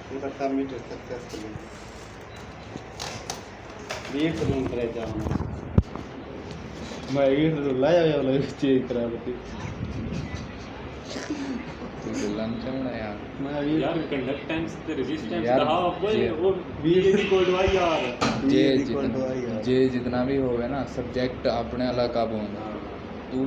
पूरा submit successfully ये करूँ करे जाऊँ मैं ये तो लाया वाला चेक करा बती लंच में यार मैं ये यार कंडक्टेंस ते रेजिस्टेंस यार, हाँ वो ये कोड भाई यार जे जितना भी होवे ना सब्जेक्ट अपने अलग काबू होंगे तू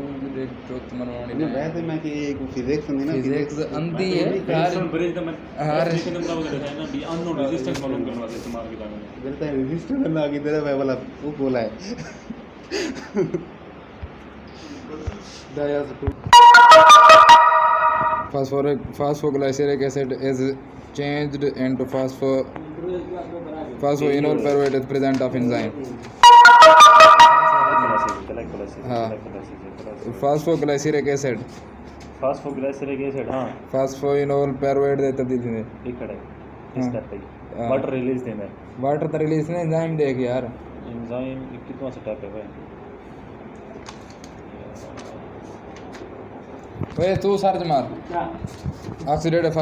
जो तुम्हारा नहीं वैसे मैं कि एक फिजिक्स नहीं ना फिजिक्स अंधी है यार ब्रिज द मैं हर लेकिन हम लोग रहता है ना बी अननोन रेजिस्टेंस मालूम करने वाले इस्तेमाल की दांगे बोलता है रजिस्टर करना आगे तेरा मैं वाला वो बोला है दया से phosphoglyceric acid is changed into phosphoenol pyruvate is present of enzyme हाँ phosphoglyceric acid फास्फोग्लाइसरिक एसिड हां phosphoenol pyruvate ਦੇ ਤਬਦੀਲ ਹੁੰਦੇ ठीक है इस स्टेप पे वाटर रिलीज देना है वाटर तो रिलीज ने एंजाइम देख यार एंजाइम कितना स्टेप है भाई ओए तू सर्च मार oxidative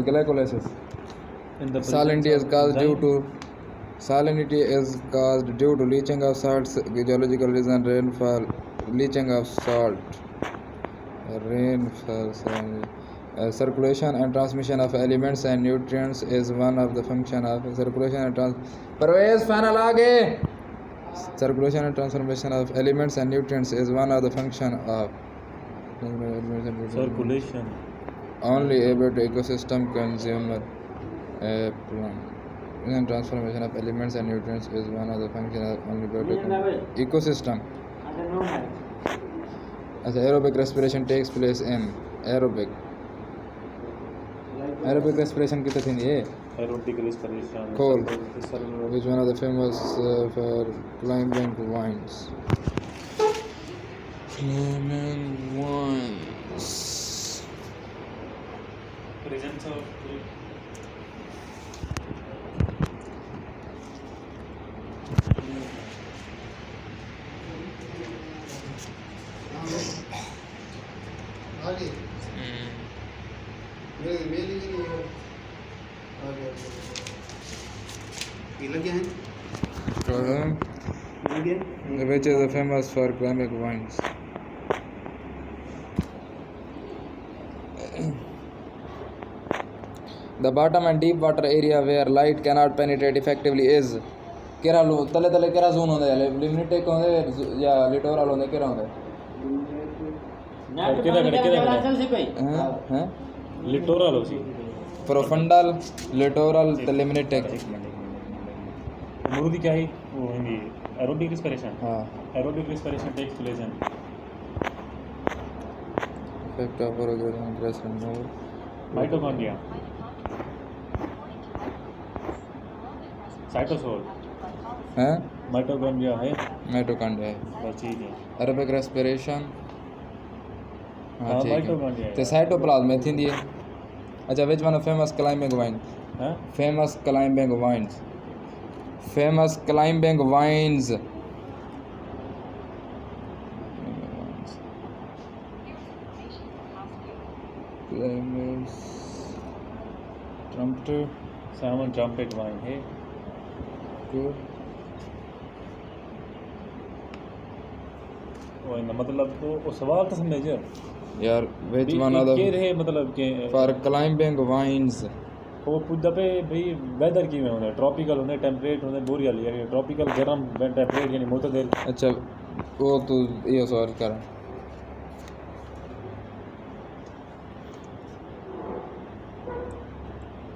glycolysis in the salinity is caused due to leaching of salts geological reason leaching of salt circulation and transmission of elements and nutrients is one of the function of circulation and Parvez final आगे circulation and transformation of elements and nutrients is one of the function of circulation only able to ecosystem consumer plant and transformation of elements and nutrients is one of the function of only able to ecosystem as aerobic respiration takes place in aerobic respiration कितना थी ये aerobic respiration coal which one of the famous for climbing vines presence of आगे मेरी नहीं हो आगे ये लगे हैं which is famous for climbing vines the bottom and deep water area where light cannot penetrate effectively is केरा लो तले तले केरा जोन होंदे लिमिटेक होंदे या लिटोरल होंदे केरा होंदे हैं लिटोरल हो सी प्रोफंडल लिटोरल ते लिमिटेक मुर्दी क्या है वो हिंदी एरोबिक रेस्पिरेशन हां aerobic respiration takes place in effect of organic pressure more mitochondria cytosol हैं माइटोकॉन्ड्रिया है माइटोकॉन्ड्रिया बस ठीक है एरोबिक रेस्पिरेशन हाँ हां ठीक है माइटोकॉन्ड्रिया ते साइटोप्लाज्म में थींदी है अच्छा which one of famous climbing vines हां famous climbing vines famous climbing vines climbers trumpeter सामन ट्रम्पेट वाइन है good वो मतलब तो वो सवाल तो समझ यार which one of के the रहे मतलब के for climbing vines वो पूछदा पे भाई वेदर की में होने ट्रॉपिकल होने टेम्परेट होने बोरियल यानी ट्रॉपिकल गर्म टेम्परेट यानी मोतदल अच्छा वो तू ये सॉल्व कर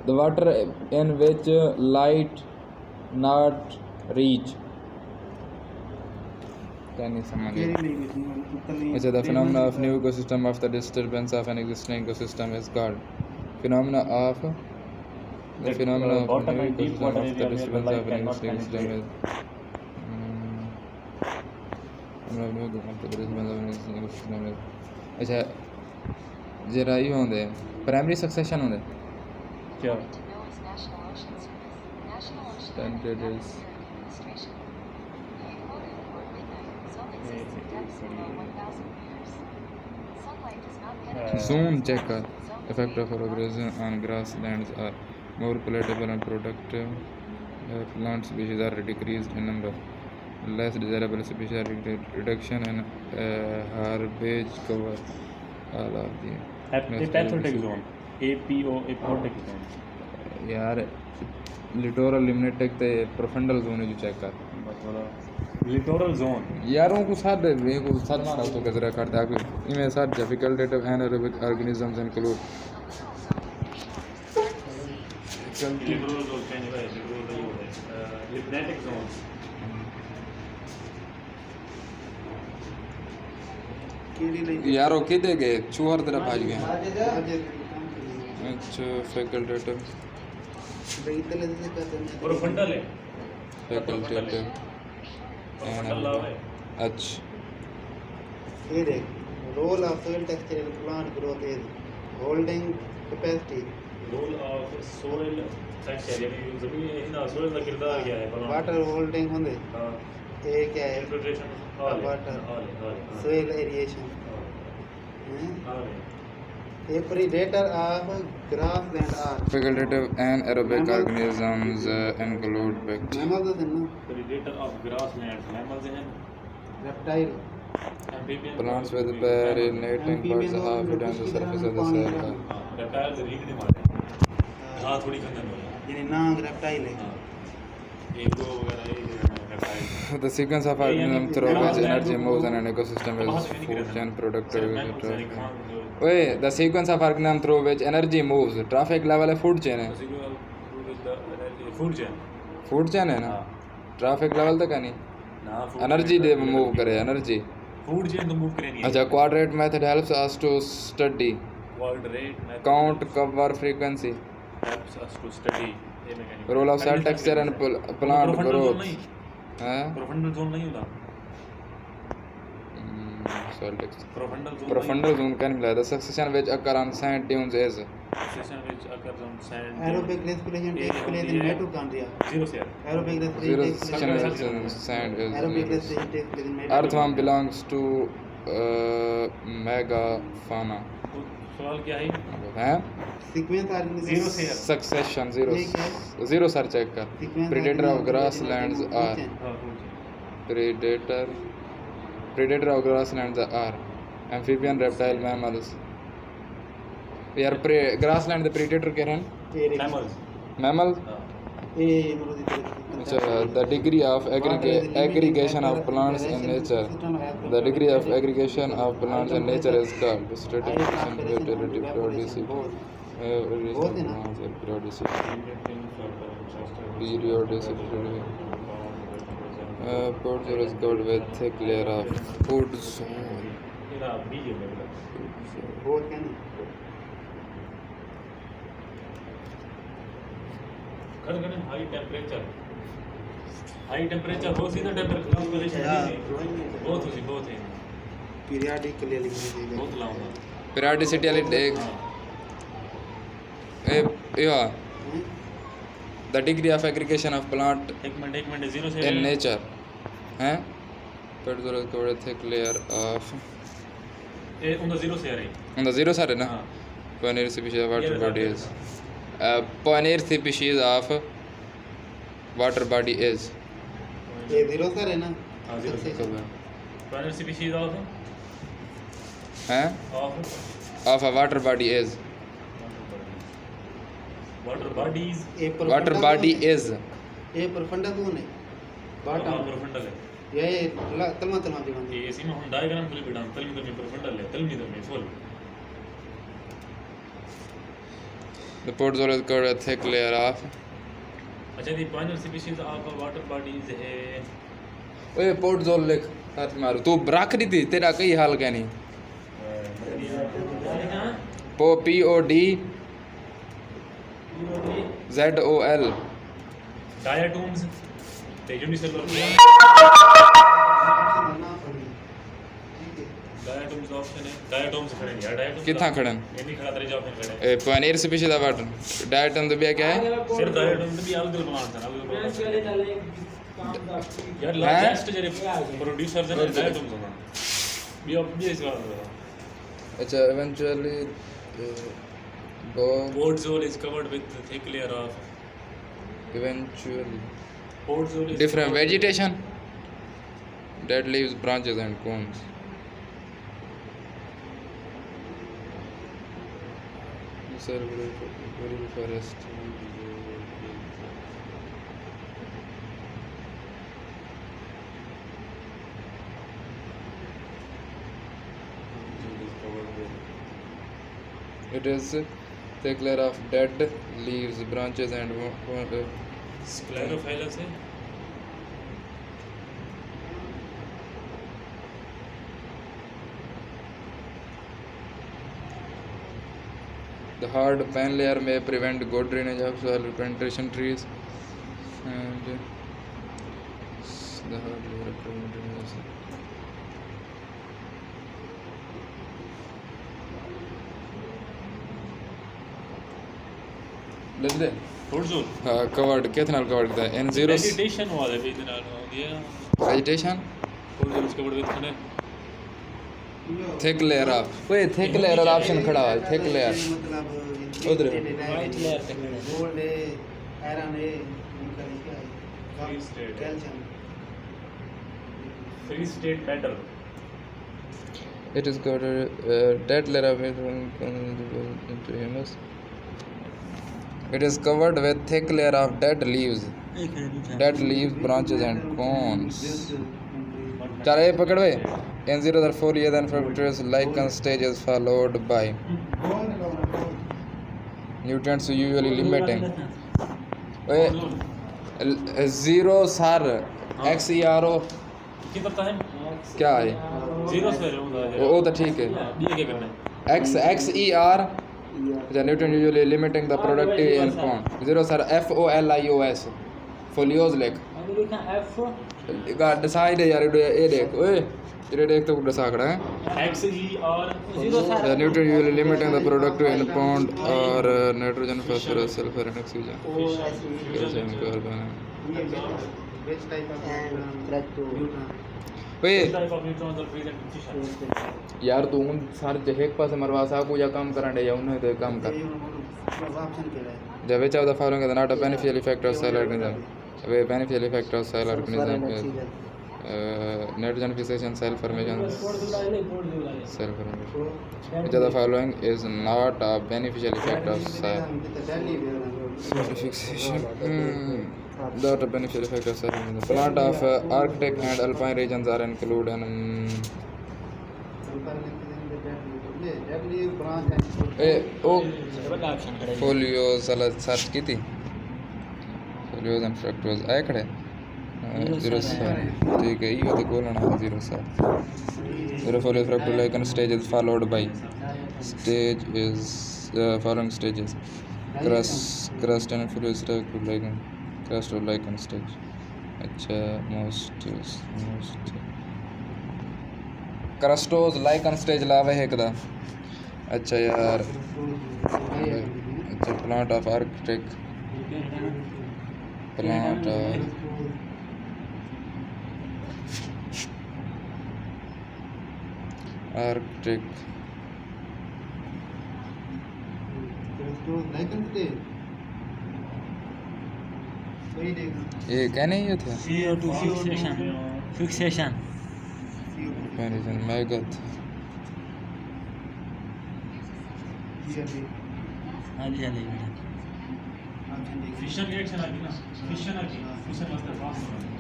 the water in which light not reach can you समझ अच्छा the phenomena of new ecosystem of the disturbance of an existing ecosystem is called phenomena of the phenomena of bottom new and deep ecosystem water of the area where the disturbance light of an cannot existing ecosystem penetrate. is phenomena of new ecosystem of the disturbance of an existing ecosystem is अच्छा जरा ये होंदे primary succession होंदे क्या stunted is Zone checker. Effect of erosion on grasslands are more palatable and productive. Plant species are decreased in number. Less desirable species are reduction in herbage cover. All of the aphotic zone APO aphotic zone यार littoral limnetic ते profundal zone जो check कर littoral zone यारों को साथ में को साथ मारा तो कजरा करता है इनमें साथ facultative anaerobic organisms include littoral zone change है लिटोरल लिपनेटिक जोन यारों किधर गए चूहर तरफ भाग गए अच्छा फैकल्टेटिव प्रोफंडल है फैकल्टेटिव अच्छा ये देख role of soil texture in plant growth is holding capacity role of soil texture यानी जमीन इन सोइल का किरदार क्या है वाटर होल्डिंग होंगे हां ये क्या है infiltration water soil aeration A predator of grassland are facultative anaerobic organisms include bacteria. mammals and predator of grasslands mammals and reptile amphibians Plants with perinating buds half hidden on the surface of the soil. reptiles रीढ़ नहीं मारते हाँ थोड़ी खंजन हो यानी नांग reptile है ego वगैरह ये reptile The sequence of organisms through which energy moves in an ecosystem is food chain productive. Wait, the sequence of organisms through which energy moves. Traffic level है food chain है. food chain Food chain है ना. Traffic level तक है नहीं. ना Energy दे move करे energy. food chain तो move करेंगे अच्छा quadrate method helps us to study. quadrate method Count cover frequency. helps us to study ये mechanical Role of cell texture and plant growth. हाँ. प्रोफंडल जोन नहीं होता Cell texture. Profundal zone Profundal zone can be the succession which occur on sand dunes is session which occurs on sand aerobic respiration takes place in mitochondria zero से aerobic zero respiration takes succession which in sand aerobic is respiration takes place in mitochondria Earthworm belongs to megafauna. सवाल क्या है हैं sequence are zero से succession zero ये क्या है? zero sir check कर Sequence predator are of grasslands are हाँ food chain predator of grasslands are amphibian reptile mammals यार grassland the predator कह रहे हैं mammals mammal ये मतलब अच्छा the degree of aggregation of plants in nature the degree of aggregation of plants in nature is called stratification fertility periodicity Portfolio is covered with thick layer of food soil. मेरा medium level बहुत क्या नहीं कर high temperature हो सी ना temperature बहुत है periodic के लिए लिखने के लिए बहुत लाऊंगा Periodicity yeah the degree of aggregation of plant एक मिनट जीरो से in nature हैं Portfolio is covered with thick layer of ए उनका जीरो से आ रही on the zero side है ना हाँ pioneer species of water body is pioneer species of water body is ये जीरो सर है ना हाँ जीरो से pioneer species of हैं of a water body is water bodies water body is ये परफंडा तो नहीं हाँ प्रोफंडल है ये तलमा दिखाते ये इसी में हम डायग्राम के लिए बिठान तलमी में प्रोफंडल है तलमी में soul the portfolio is covered with thick layer of अच्छा दी pioneer species of water bodies है ओए portfolio लिख हाथ मारो तू रख रही थी तेरा कई हाल क्या नहीं POD ZOL diatoms ते unicellular diatoms ऑप्शन है diatoms खड़े नहीं यार diatoms कितना खड़न ये नहीं खड़ा तेरे जॉब में खड़े pioneer species of water diatom तो क्या है सिर्फ diatoms भी अलग प्लांट है यार लार्जेस्ट जो प्रोड्यूसर है diatoms होना भी अब भी इस बात अच्छा eventually bog Port zone is covered with a thick layer of eventually port zone is different covered with- vegetation, dead leaves, branches and cones. Forest. It is thick layer of dead leaves, branches and Sclerophyllus है the hard pan layer may prevent good drainage of soil penetration trees and the hard layer prevent drainage. लिख दे port zone हाँ covered कितना covered किया है N0 vegetation वाला भी इधर हो गया vegetation port zone is covered with खाने thick layer of वही thick layer वाला option खड़ा हुआ है thick layer मतलब उधर। white layer पे खड़े हैं। gold है iron है इनका क्या है Free state. calcium free state metal it is covered dead layer of into humus. It is covered with thick layer of dead leaves, branches and cones. चल ये पकड़ वे N0 the foliage then fructose lichen stages followed by nutrients usually limiting. ओए zero sar XERO क्या करता है क्या है zero से होता है वो तो ठीक है ये क्या करना है XER the nutrient usually limiting the productivity and pond zero sir FOLIOS folios like God decide यार ये देख ओए ये देख तो डसा खड़ा है XER the nutrient usually limiting the productivity in pond or nitrogen phosphorus sulfur and oxygen calcium carbon which type of neutron ओए type of neutrons are present in fission यार तू उन सारे जहेक पास मरवा सा को या काम करने या उन्हें तो काम कर option क्या है the which of the following is not a beneficial effect of cell organism a beneficial effect of cell organism is nitrogen fixation cell formation which of the following is not a beneficial effect of cell fixation not a beneficial effect of cell organism plant of arctic and alpine regions are included in ओ folios वाला search की थी folios and fructose आए खड़े 07 ठीक है ये तो बोलना है 07 folios fructose lichen stage is followed by stage is following stages crust and folios fructose lichen crust or lichen stage अच्छा most crustose lichen stage लावे है कदा अच्छा यार अच्छा plant of Arctic plant Arctic ये क्या नहीं ये था CO2 fixation कंपैरिजन मैगथ आगे चले बेटा fission reaction आ गई ना fission आ गई fission मतलब fast होना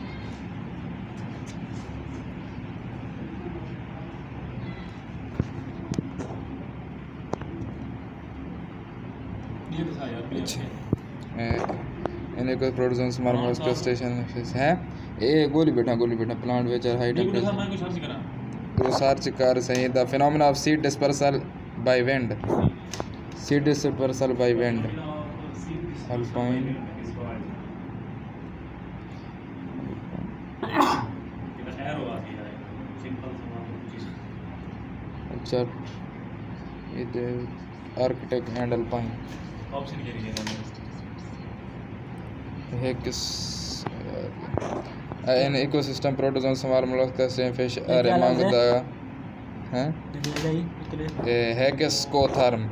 ये तो था यार इन्हें कोई प्रोड्यूस स्मॉल मॉलिक्यूल स्टेशन है ये गोली बेटा प्लांट विच आर हाई ये तो था टेंपरेचर मैं कुछ सर्च करा तो सर्च कर सही the phenomena of seed dispersal by wind seed dispersal by wind alpine अच्छा ये आर्कटिक एंड अल्पाइन ऑप्शन के लिए है किस an ecosystem produces small molluscs and fish are among the हैं उतरे हेकेस्कोथर्म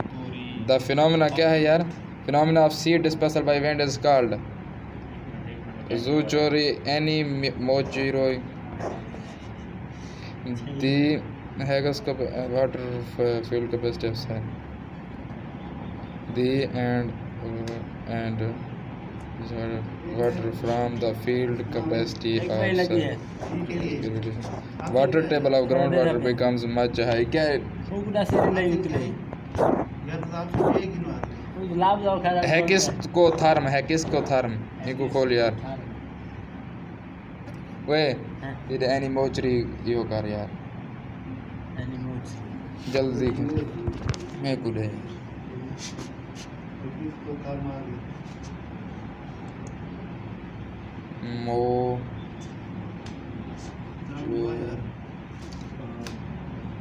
द फिनोमेना क्या है यार phenomena of seed dispersal by wind is called zoochory anemochory the hygroscopic water field capacity of soil the and water from the field capacity of water table of groundwater becomes much high क्या है उगड़ा से नहीं उतरे यार तो आप ये गिनो आते लाभ जाओ खा है किसको थर्म इनको खोल यार वे ये एनिमोचरी यो कर यार जल्दी मैं कुले इसको कर मार मो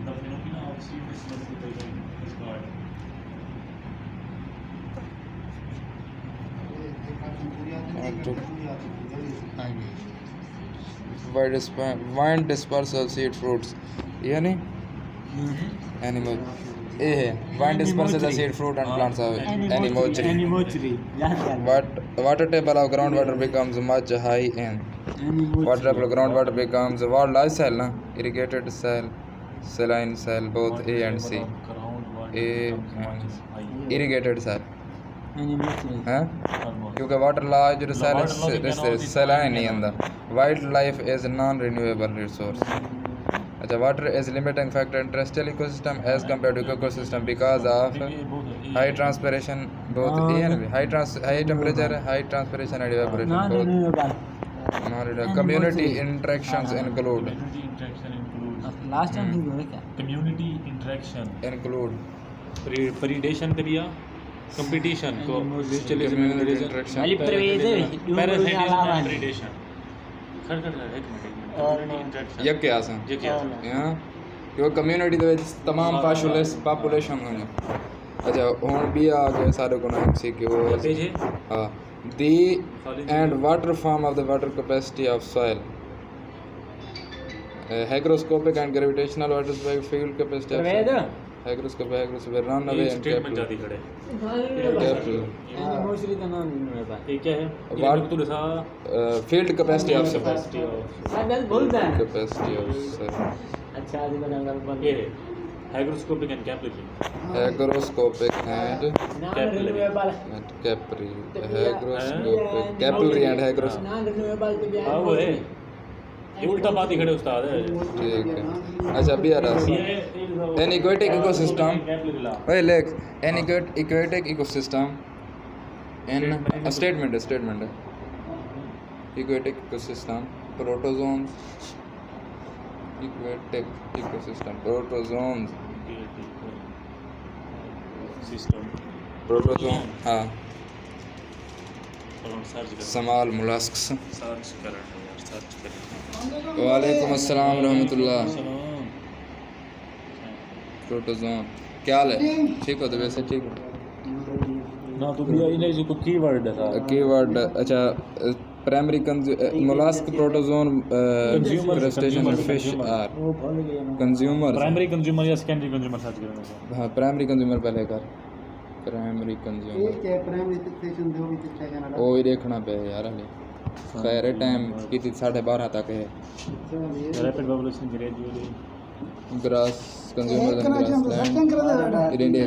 The phenomena of sea dispersal by wind is called हाँ जी wind dispersal seed fruits ये नहीं animal ये है wind dispersal the seed fruit and plants of animochary water table of groundwater becomes much high in water table of groundwater becomes water life cell ना irrigated cell saline cell both A and C A and irrigated cell हाँ क्योंकि water large resource saline नहीं अंदर wild life is non renewable resource अच्छा water is limiting factor in terrestrial ecosystem as compared to ecosystem because of high transpiration both A and B high temperature high transpiration and evaporation both community interactions include last time भी बोला क्या community interaction include predation करिया competition को mutualism Community and interaction. वाली प्रवेद parasitism and predation खड़ एक minute community interaction ये क्या आसान ये क्या यहाँ क्योंकि कम्युनिटी ਦੇ ਵਿੱਚ तमाम पापुलेशन होने अच्छा ਹੁਣ ਵੀ आ गए सारे को नाम सी के वो पेज है हाँ the and water form of the water capacity of soil hygroscopic and gravitational water field capacity of प्रवेद soil hygroscopic run away and statement जाती खड़े मोशरी का नाम नहीं है भाई ये क्या है What- तो दिखा field capacity of soil capacity of मैं बोलता है capacity of soil अच्छा आज बना कर बन ये है hygroscopic and capillary hygroscopic and renewable capillary hygroscopic capillary and hygroscopic ना रिन्यूएबल पे भी हाँ वो है ये उल्टा बात ही खड़े उस्ताद है ठीक है अच्छा अभी आ रहा है an aquatic ecosystem wait look an aquatic ecosystem in a statement aquatic ecosystem protozoans aquatic ecosystem protozoans system protozoan हाँ और सर्च कर small mollusks सर्च कर सर्च कर वालेकुम अस्सलाम रहमतुल्लाह प्रोटोजोन क्या हाल है ठीक हो तो वैसे ठीक हो ना तो भी इन्हें जो कीवर्ड था कीवर्ड अच्छा प्राइमरी मोलास्क प्रोटोजोन क्रस्टेशियन और फिश आर वो भूल गया मैं कंज्यूमर प्राइमरी कंज्यूमर या सेकेंडरी कंज्यूमर सर्च करना हाँ प्राइमरी कंज्यूमर पहले कर प्राइमरी कंज्यूमर एक है प्राइमरी स्टेशन दो भी चेक करना ओ ही देखना पे यार हले खैर टाइम की 12:30 तक है rapid population gradually grass consumer grassland India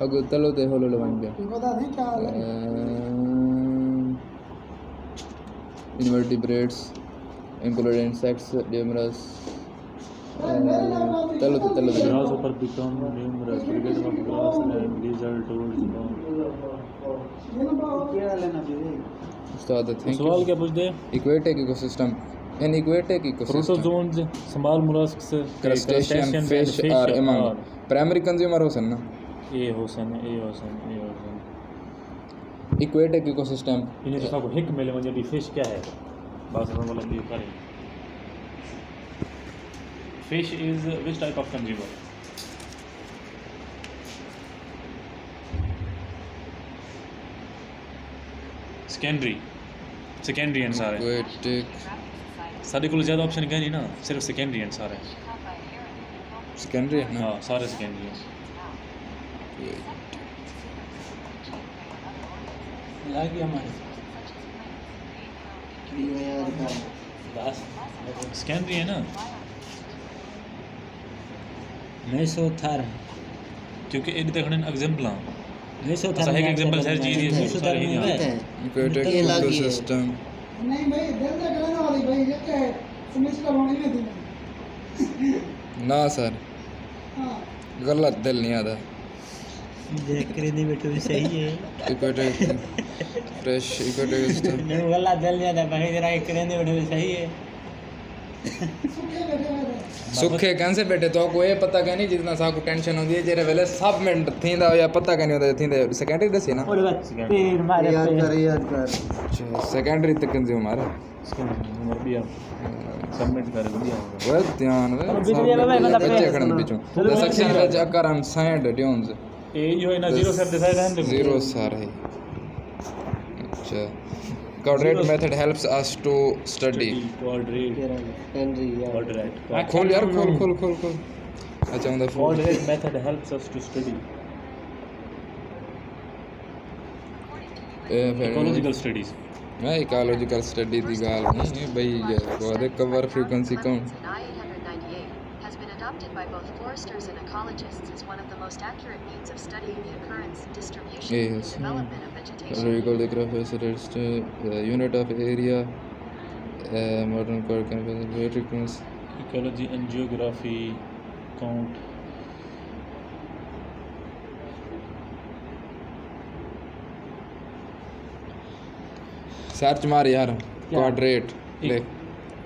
अगो तलो ते होलो लवन पे invertebrates include insects numerous तलो grass ऊपर become numerous predator of grass and lizard toads क्या लेना भी उस्ताद थैंक सवाल यू क्या पूछते हैं aquatic ecosystem an aquatic ecosystem protozoans small molluscs crustacean fish are among primary consumer होसन ना ए होसन aquatic ecosystem इन्हें तो सबको हिक मिले मुझे भी फिश क्या है बात समझ वाला भी करें fish is which type of consumer secondary and सारे aquatic सारे को ज़्यादा ऑप्शन कह नहीं ना सिर्फ सेकेंडरी एंड सारे सेकेंडरी है ना हाँ सारे सेकेंडरी हैं लागी हमारे बस सेकेंडरी है ना नहीं सो थार क्योंकि एक देखने एग्जांपल हां नहीं सो असा एक एग्जांपल सर चीज ये सारे ही हैं इक्वेटेड फोटो सिस्टम नहीं भाई दिल से कहने वाली भाई ये क्या है सेमेस्टर होने में देना ना सर हाँ गलत दिल नहीं आता देख कर नहीं बैठो सही है इक्वेटेड फ्रेश इक्वेटेड सिस्टम नहीं वाला दिल ज्यादा भाई जरा एक करे नहीं बैठो सही है सुखे बैठे हुए थे सुखे कैसे बैठे तो आपको ये पता क्या नहीं जितना साकू टेंशन होती है जेरे वेले सब मिनट थींदा या पता क्या नहीं होता थींदे सेकेंडरी दसी ना और बस फिर मारे याद कर सेकेंडरी तक कंज्यूम मारा नंबर भी सबमिट कर दिया होगा वो ध्यान वे बिजली वाला भाई मतलब बच्चे खड़न बिचो the section which occur on side tunes a यो है ना जीरो सर डिसाइड है जीरो सर है अच्छा coordinate method helps us to study coordinate खोल यार खोल अच्छा उनका coordinate method helps us to study ecological studies मैं इकोलॉजिकल स्टडी दी गाल नहीं भाई ये वो cover frequency count has been adopted by both foresters and ecologists as one of the most accurate means of studying the occurrence, distribution, Yes. and development of vegetation. Recall the graph as unit of area modern core frequency ecology and geography count search मार यार quadrate ले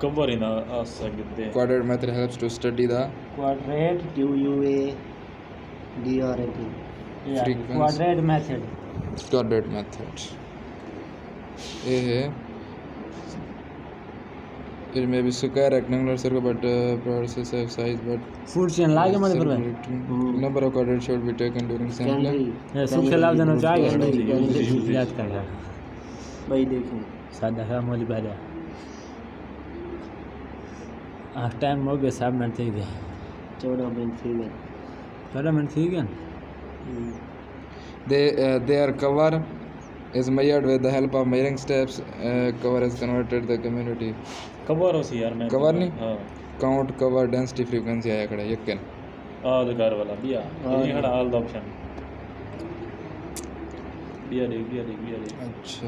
cover in आ सकते हैं quadrate method helps to study the quadrat QUADRAT Frequency. Quadrat method quadrate method ये है it may be square rectangular circle but process of size but food chain लागे मत पर number of quadrates should be taken during sampling ये सुख लाभ देना चाहिए याद कर यार भाई देखो सादा है मोली बाजा टाइम हो गया साहब मिनट थी गया 14 मिनट थी गए 14 मिनट थी गया their cover is measured with the help of measuring steps cover is converted the community cover हो सी यार मैं Cover नहीं? हां count cover density frequency आया खड़ा यकीन आधार वाला बिया ये खड़ा ऑल द ऑप्शन बिया देख अच्छा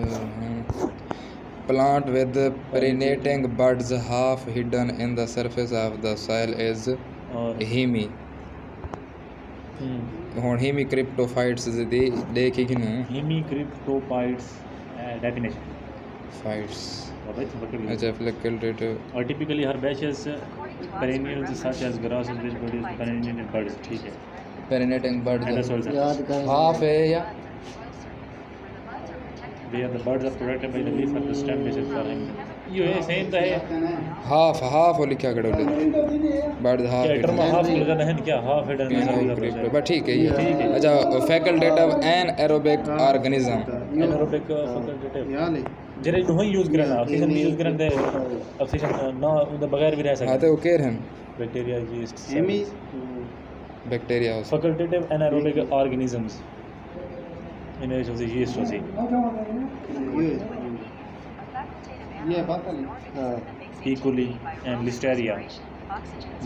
plant with perinating buds half hidden in the surface of the soil is और hemi ਹੁਣ hemicryptophytes ਦੀ ਦੇਖੀ ਕਿ ਨਾ हेमीक्रिप्टोपाइट्स डेफिनेशन फाइट्स और भाई पकड़ अच्छा facultative और typically herbaceous perennials such as grasses which produce perennial birds ठीक है perinating buds एंडोसोल्स याद कर half है या they are the birds are protected by the leaf of the stem which is for him ये है same तो है half वो लिखा खड़ा उधर buds half क्या टर्म हाफ लगा है क्या हाफ हिडन बस ठीक है ये अच्छा facultative anaerobic organism anaerobic facultative यहाँ ले जरे दोही यूज करना ऑक्सीजन भी यूज करना ऑक्सीजन ना उनके बगैर भी रह हाँ सकते तो केयर हैं बैक्टीरिया यीस्ट एमी बैक्टीरिया फैकल्टेटिव एनारोबिक ऑर्गेनिजम्स इन्हें जो यीस्ट होती ये बात है हाँ E. coli and Listeria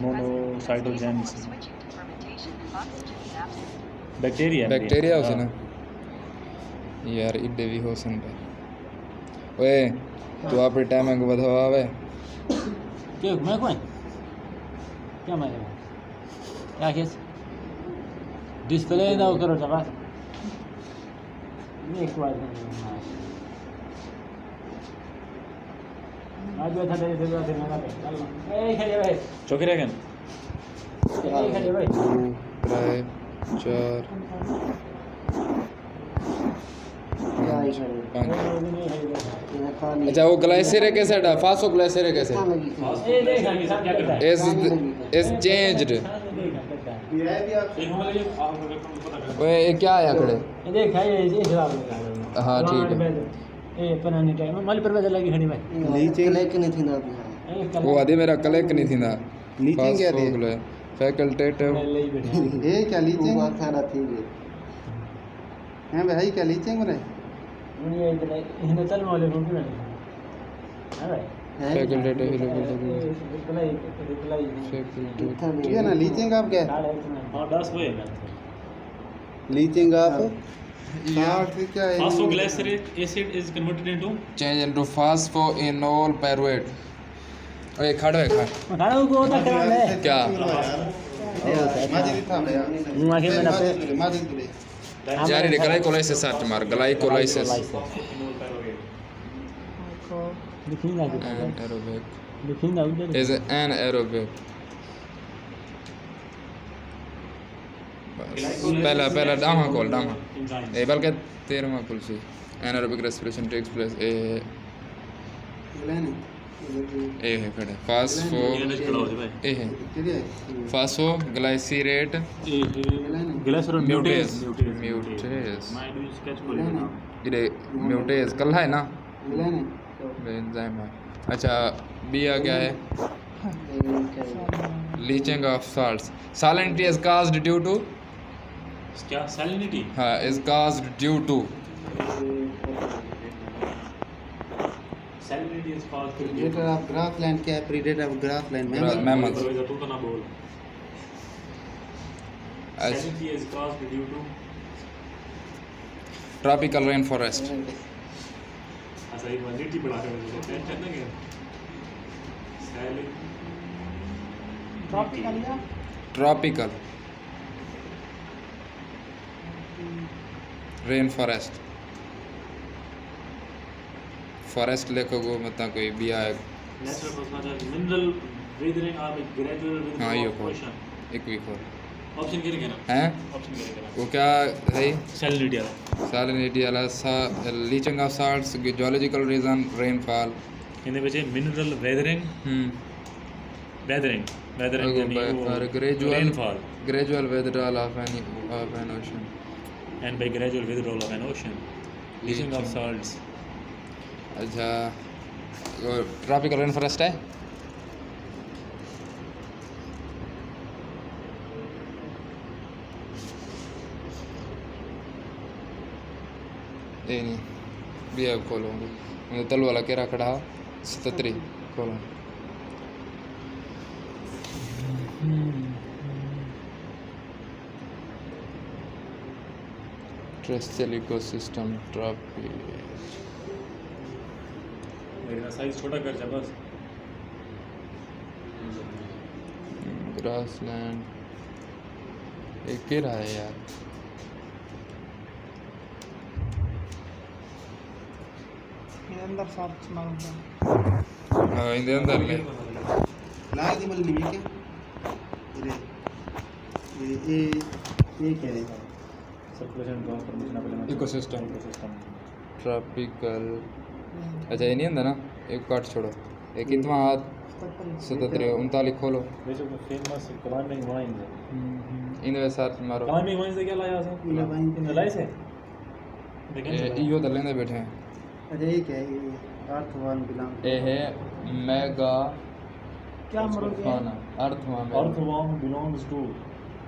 monocytogenes bacteria हो ना यार इड्डे भी हो सकता ओए तू अपने टाइमिंग को बताओ आवे क्या मैं कोई क्या मारे क्या केस डिस्प्ले दाव करो जरा एक बार आज बैठा दे दे दे ना चल ए खड़े भाई चौकी रह गए ए खड़े भाई 2 3 4 क्या ही करे 5 ये खाली अच्छा वो ग्लाइसेरिक एसिड है फासो ग्लाइसेरिक एसिड ए देखा कि सब क्या करता है is changed ये है भी आप ओए ये क्या है आंकड़े ये देखा ये खराब लगा हाँ, ठीक है। ए परानी टाइम माली पर बदल लगी खड़ी भाई नीचे लेके नहीं थी ना ए कल वो आदि मेरा कलेक्ट नहीं थी ना नीचे क्या थे? फैकल्टेटिव ये क्या लीचिंग सारा थी ये हैं भाई क्या लीचिंग बने दुनिया इतने हिंदू चल वाले रोटी में है भाई फैकल्टेटिव ये ना लीचिंग आप क्या हाँ दस वो है ना लीचिंग आप यार फिर क्या है phosphoglyceric acid is converted into change into phosphoenol pyruvate. ओए खड़ है खड़ खाना को होता है क्या माजी था यार माजी में ना माजी तुले जारी रे ग्लाइकोलाइसिस सर्च मार ग्लाइकोलाइसिस लिखिंगा anaerobic लिखिंगा उधर is anaerobic पहला डामा कॉल डामा ए बल्कि 13वां कुल सी anaerobic respiration takes place ए है खड़े फास्फो ए है फास्फोग्लाइसरेट glycerol म्यूटेज mutase म्यूटेज might be sketch for you now इधे म्यूटेज कल है ना एंजाइम है। अच्छा बी आ क्या है leaching of salts salinity is caused due to क्या salinity हाँ is caused due to salinity is caused to predator of grassland क्या है प्रीडेटर ऑफ ग्रासलैंड mammals तू तो ना बोल salinity is caused due to tropical rainforest ऐसा एक बार नीति बढ़ा कर मुझे टेंशन ना क्या ट्रॉपिकल या tropical rainforest फॉरेस्ट लेको को मतलब कोई भी आए natural process mineral weathering are gradual with हाँ ये को ऑपरेशन एक वीक और ऑप्शन क्या कहना हैं ऑप्शन क्या कहना वो क्या है salinity वाला salinity वाला leaching of salts geological reason rainfall इनके पीछे mineral weathering weathering gradual withdrawal of an ocean and by gradual withdrawal of an ocean leaching of salts अच्छा ट्रॉपिकल रेनफॉरेस्ट है ये नहीं भी अब खोलो मुझे तल वाला केरा खड़ा 77 खोलो terrestrial ecosystem tropic मेरा साइज छोटा कर जा बस ग्रासलैंड एक के रहा है यार ये अंदर सर्च मारूंगा हाँ इंदे अंदर ले लाए दी मल नहीं क्या ये क्या है सर्कुलेशन ट्रांसफॉर्मेशन अपने इकोसिस्टम ट्रॉपिकल अच्छा ये नहीं अंदर ना एक काट छोड़ो एक कितना हाथ 77 39 खोलो वैसे तो फेमस क्लाइंबिंग वाइन्स है इनवे सर्च मारो क्लाइंबिंग वाइन्स क्या लाया से लाइस है देखें इयो तो लेने बैठे हैं अरे ये क्या है अर्थवान बिलोंग ये है मेगा क्या मरोगे फाना अर्थवान अर्थवर्म बिलोंग्स टू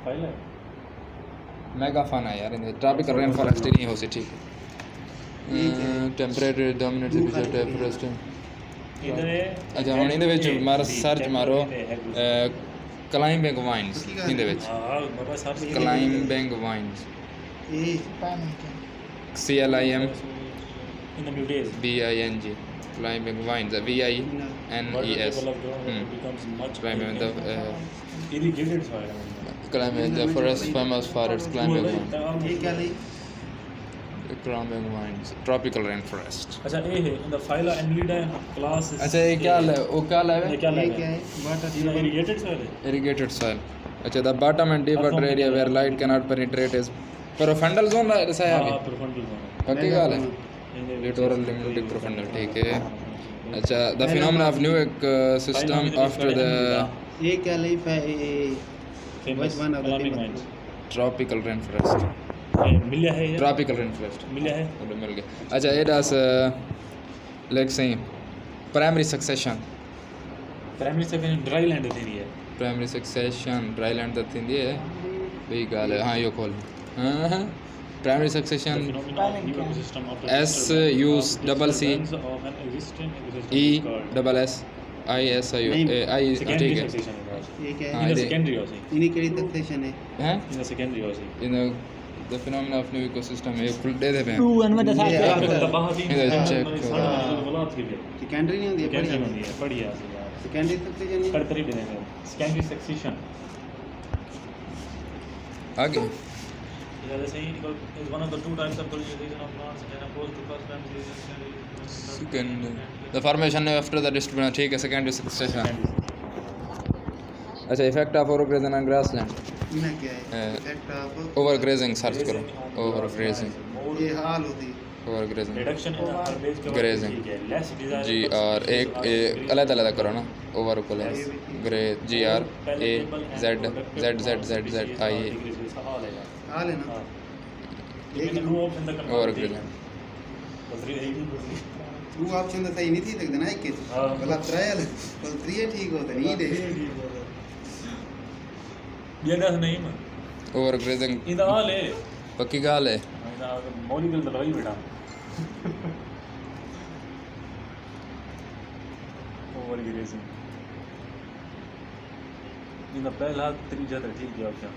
फाइल है मेगा फाना यार इन ट्रॉपिकल रेनफॉरेस्ट नहीं हो से ठीक टेंपरेचर डोमिनेट टेंपरेचर इधर है अच्छा ਹੁਣ ਇਹਦੇ ਵਿੱਚ ਮਾਰ ਸਰਚ ਮਾਰੋ ਕਲਾਈਮਬਿੰਗ ਵਾਈਨਸ ਇਹਦੇ ਵਿੱਚ हां बाबा सर्च ਕਲਾਈਮਬਿੰਗ ਵਾਈਨਸ ये पता नहीं क्या CLIM in the म्यूटेज BING climbing vines VINES becomes much climbing the irrigated soil climbing the forest famous for its climbing vines ये क्या ली climbing vines tropical rainforest अच्छा ये है in the phyla Annelida class अच्छा ये क्या है वो क्या है ये क्या ये है क्या है ये irrigated soil है irrigated soil अच्छा the bottom and deep water area where light cannot penetrate is profundal zone ऐसा है हां अभी प्रोफंडल पक्की गाल है littoral limit profundal ठीक है अच्छा the phenomena of new system after the ये क्या ली famous one of the climbing famous vines tropical rainforest मिलिया है ये tropical rainforest मिलिया है उधर मिल गया अच्छा ये dance let's say primary succession primary section dry land area है प्राइमरी सक्सेशन ड्राई लैंड तक थींदी है वही ॻाल्हि है। हाँ इहो खोल हाँ प्राइमरी सक्सेशन SUCC ESSII ठीक है ये क्या हाँ, है? ये- सेकेंडरी हो सी इन्हीं के लिए सक्सेशन है। हैं इन सेकेंडरी हो सी in the phenomena of new ecosystem ये फुल दे दे पे टू वन में दस ये आठ आप- तबाही इधर check गलत की भी सेकेंडरी नहीं होती है, सेकेंडरी बढ़िया होती है बढ़िया सी यार सेकेंडरी सक्सेशन नहीं। कर करीब देने सेकेंडरी सक्सेशन आगे Yeah, the saying is one of the two types of colonization of plants that are opposed to first primary second the formation after the distribution ठीक है secondary succession अच्छा effect of overgrazing on grassland इन्हें क्या है? Eh, Effect of overgrazing search करो overgrazing ये हाल होती overgrazing reduction in the herbage cover Grazing. ठीक है less desirable जी और एक अलग अलग करो ना ओवर को less grey GR A Z Z Z Z Z I हाल है ना। लेकिन वो ऑप्शन तक overgrazing वो ऑप्शन तो सही नहीं थी तक देना है कि हाँ। गलत ट्रायल तो 3 ठीक होता नहीं दे। ये दस नहीं मैं overgrazing इधर आ ले पक्की गाल है इधर मॉलिक्यूल तो लगाई बेटा ओवर ग्रेजिंग इधर पहला त्रीजा तक ठीक है ऑप्शन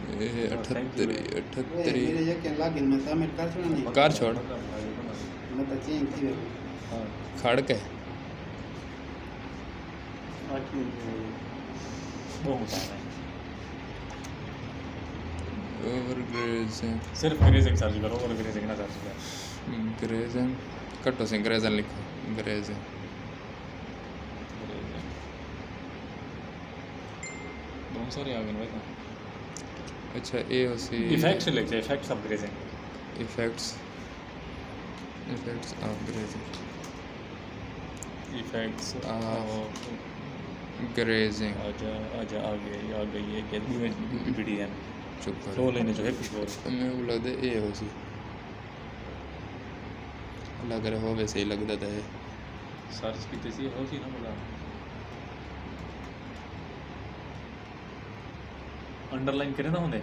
78 मेरे 78 ये क्या लगे मैं सबमिट कर छोड़ा नहीं। कार छोड़ मैं तो चेंज थी वे। खड़ के वो होता है overgrazing सिर्फ ग्रेजिंग सर्च करो ओवर ग्रेजिंग ना सर्च करो grazing कटो से grazing लिखो grazing बहुत सारे आ गए भाई अच्छा ए हो सी इफेक्ट्स लिख दे effects of grazing effects of grazing effects Of grazing आजा आ गई है कि पीडीएम चुप तो करो लेने जो है पिछोर मैं वो लगता है ए हो सी लग रहा हो वैसे ही लगता था सर्च की तेजी हो सी ना बोला अंडरलाइन करें ना होने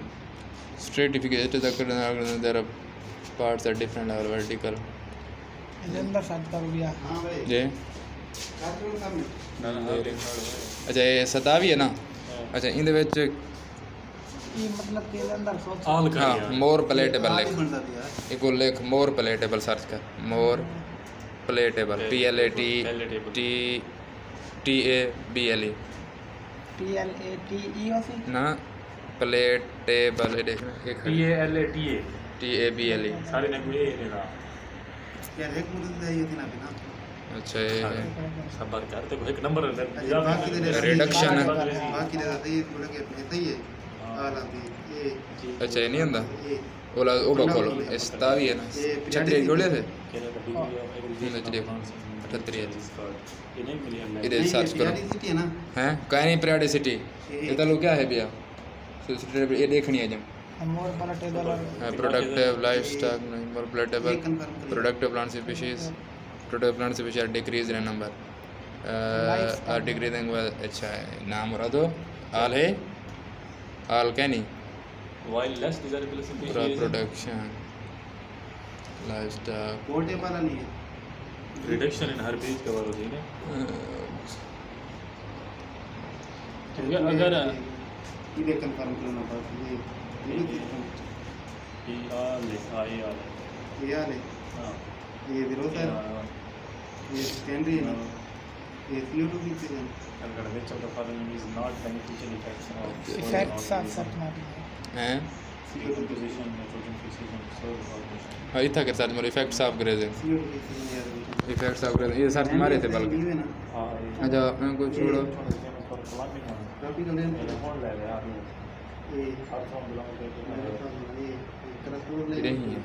stratification there are parts at different level vertical इसके अंदर सर्च कर दिया। हाँ भाई जे कर छोड़ा सबमिट। ना ना अच्छा ये 27 है ना अच्छा इन ਵਿੱਚ ये मतलब कि इसके अंदर सोच आल कर हाँ मोर प्लेटेबल हाल लिख ही बन जाती है। एक लिख मोर प्लेटेबल सर्च कर मोर प्लेटेबल PLATE PLATE हो सी ना प्लेटेबल ये देखना एक PALATA TABLE सारे ने कोई ये ना यार एक मुद्दे से ये थी ना बिना। अच्छा ये सब बार करते को एक नंबर बाकी दे Reduction है। बाकी दे देते ये थोड़ा के सही है। हाल आती है ये अच्छा ये नहीं ਹੁੰਦਾ ये ओला ओबा खोलो 27 है ना 36 जोड़े थे इधर सर्च करो Periodicity है ना। हैं कहीं नहीं periodicity ये तो क्या है भैया ये देखनी है जब मोर वाला टेबल और productive livestock more ये palatable कंफर्म करिए। productive plant species are decreased in number are decreasing with अच्छा है नाम रहा दो all है all क्या नहीं while less desirable पूरा species production livestock पोर्टेबल वाला नहीं है। reduction in herbage cover होती है uh, अगर ये कंफर्म करना पड़ता है। ये ये हाल है। ये विरोध है। ये सेकेंडरी है ना। ये CO2 की चीज़ है। इफेक्ट्स ऑफ सर्च मार दिया। हैं हाँ इतना कर सर्च मारो effects of grazing CO2 की चीज़ है यार। effects of grazing ये सर्च मारे थे बल्कि ये है ना। अच्छा मैं को छोड़ो ट्रॉपिकल रेन ये ये नहीं है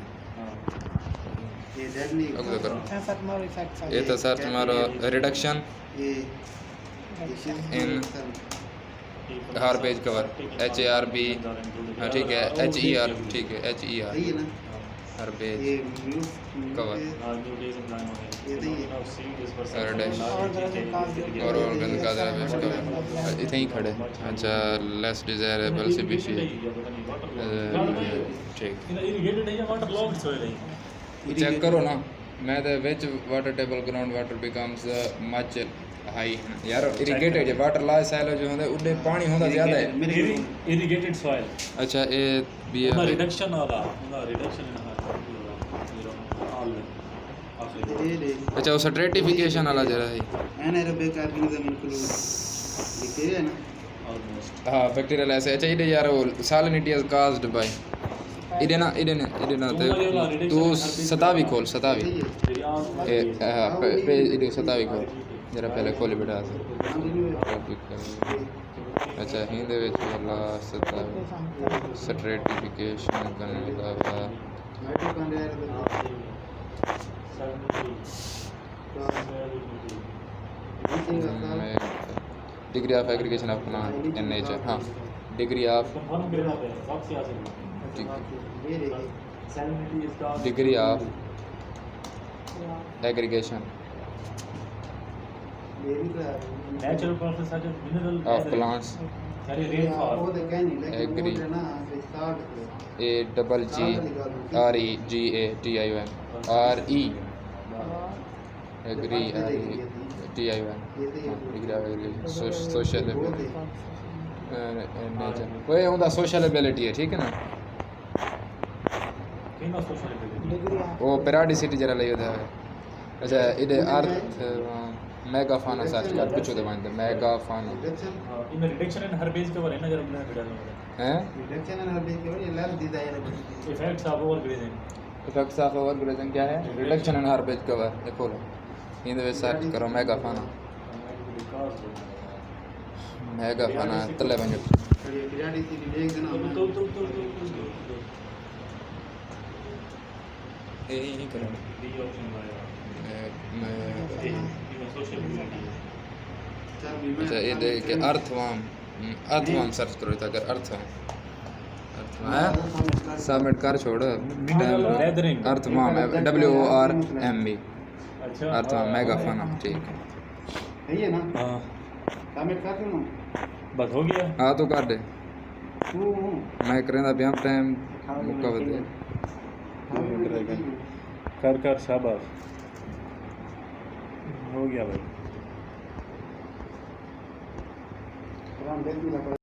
ये डेडली अब करो अच्छा सर्च मारो इफेक्ट्स ऑफ ये तो सर्च मारो reduction ये in herbage cover HARB हाँ ठीक है HER ठीक है HER सही है ना। हर पेज ये न्यूज़ कवर ये तो ये और डैश और ऑर्गन का पेज कवर इतने ही खड़े अच्छा लेस डिजायरेबल स्पीशीज ठीक चेक करो ना मैं तो which water table ground water becomes much high यार इरिगेटेड वाटर लार्ज सैलो जो होंदे उडे पानी होंदा ज्यादा है irrigated soil अच्छा ये भी ਉਹਦਾ है reduction ਵਾਲਾ ਉਹਦਾ reduction in all ये ले अच्छा वो स्ट्रेटिफिकेशन वाला जरा है एनाएरोबिक ऑर्गेनिज्म इंक्लूड लिखे है ना almost हाँ बैक्टीरियल ऐसे अच्छा ये यार वो salinity is caused by इधे ना ते तू सतावी खोल सतावी ए हाँ पे इधे सतावी खोल जरा पहले खोल बेटा अच्छा हिंदे विच वाला सतावी स्ट्रेटिफिकेशन करने वाला degree of aggregation of plant in nature हाँ degree of degree of aggregation natural process such as mineral of plants carry rainfall एग्री A double G R E G A T I one R E एग्री R E T I one degree of aggregation social nature वो होंदा social ability है ठीक है ना कितना social ability वो पेरियोडिसिटी जरा ले होता है अच्छा इधर अर्थ मेगाफाना सर्च कर कुछ होता है मेगाफाना in the reduction in herbage cover है ना जरा हमने वीडियो में हैं रिडक्शन एंड हर्बेज के ये lab desirable effects of overgrazing effects of overgrazing क्या है रिडक्शन इन हार्वेज कवर देखो लो हिंदी में सर्च करो मेगाफाना मेगाफाना तले बन periodicity देख देना यही नहीं करो अच्छा ये देख के अर्थवाम सर्च करो अगर अर्थवाम सबमिट कर छोड़ gathering अर्थवाम WORMB अच्छा अर्थवाम मेगाफाना ठीक सही है ना हाँ सबमिट कर दूं बस हो गया हाँ तो कर दे तू मैं करेंदा पिया टाइम मुक्का बदे कर शाबाश हो गया भाई राम देख भी लगा